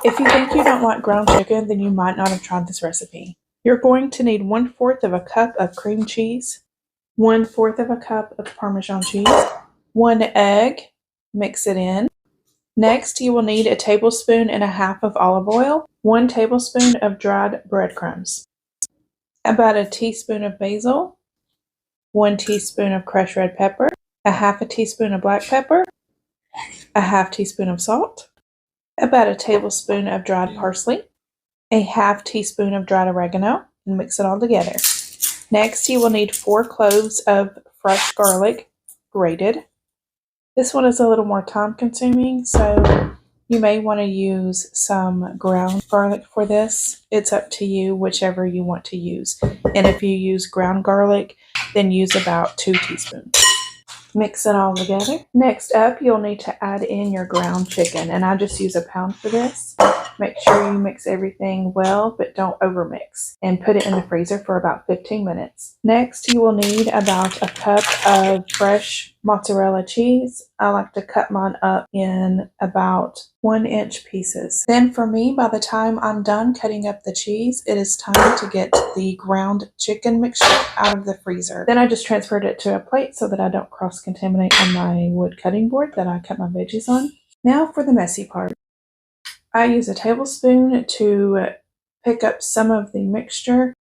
If you think you don't like ground chicken, then you might not have tried this recipe. You're going to need 1/4 of a cup of cream cheese, 1/4 of a cup of Parmesan cheese, 1 egg, mix it in. Next, you will need a tablespoon and a half of olive oil, 1 tablespoon of dried breadcrumbs, about a teaspoon of basil, 1 teaspoon of crushed red pepper, a half a teaspoon of black pepper, a half teaspoon of salt, about a tablespoon of dried parsley, a half teaspoon of dried oregano, and mix it all together. Next, you will need 4 cloves of fresh garlic, grated. This one is a little more time consuming, so you may want to use some ground garlic for this. It's up to you, whichever you want to use. And if you use ground garlic, then use about 2 teaspoons. Mix it all together. Next up, you'll need to add in your ground chicken, and I just use a pound for this. Make sure you mix everything well, but don't overmix, and put it in the freezer for about 15 minutes. Next, you will need about a cup of fresh mozzarella cheese. I like to cut mine up in about 1-inch pieces. Then for me, by the time I'm done cutting up the cheese, it is time to get the ground chicken mixture out of the freezer. Then I just transferred it to a plate so that I don't cross-contaminate on my wood cutting board that I cut my veggies on. Now for the messy part. I use a tablespoon to pick up some of the mixture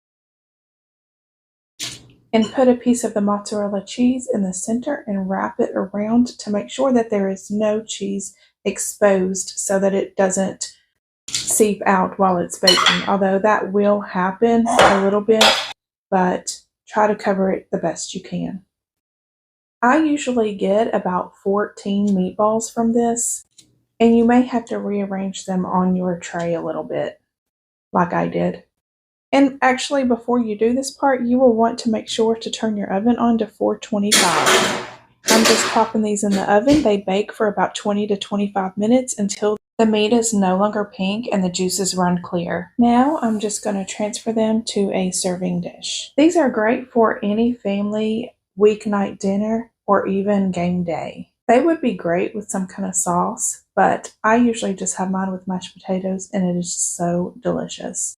and put a piece of the mozzarella cheese in the center and wrap it around to make sure that there is no cheese exposed so that it doesn't seep out while it's baking. Although that will happen a little bit, but try to cover it the best you can. I usually get about 14 meatballs from this, and you may have to rearrange them on your tray a little bit, like I did. And actually, before you do this part, you will want to make sure to turn your oven on to 425. I'm just popping these in the oven. They bake for about 20 to 25 minutes until the meat is no longer pink and the juices run clear. Now I'm just going to transfer them to a serving dish. These are great for any family weeknight dinner or even game day. They would be great with some kind of sauce, but I usually just have mine with mashed potatoes, and it is so delicious.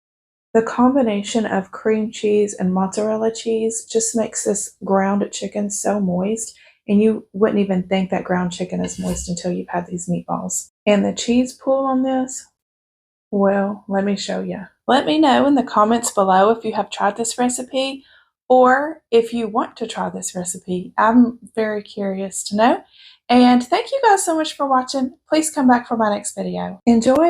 The combination of cream cheese and mozzarella cheese just makes this ground chicken so moist, and you wouldn't even think that ground chicken is moist until you've had these meatballs. And the cheese pool on this, well, let me show you. Let me know in the comments below if you have tried this recipe or if you want to try this recipe. I'm very curious to know. And thank you guys so much for watching. Please come back for my next video. Enjoy!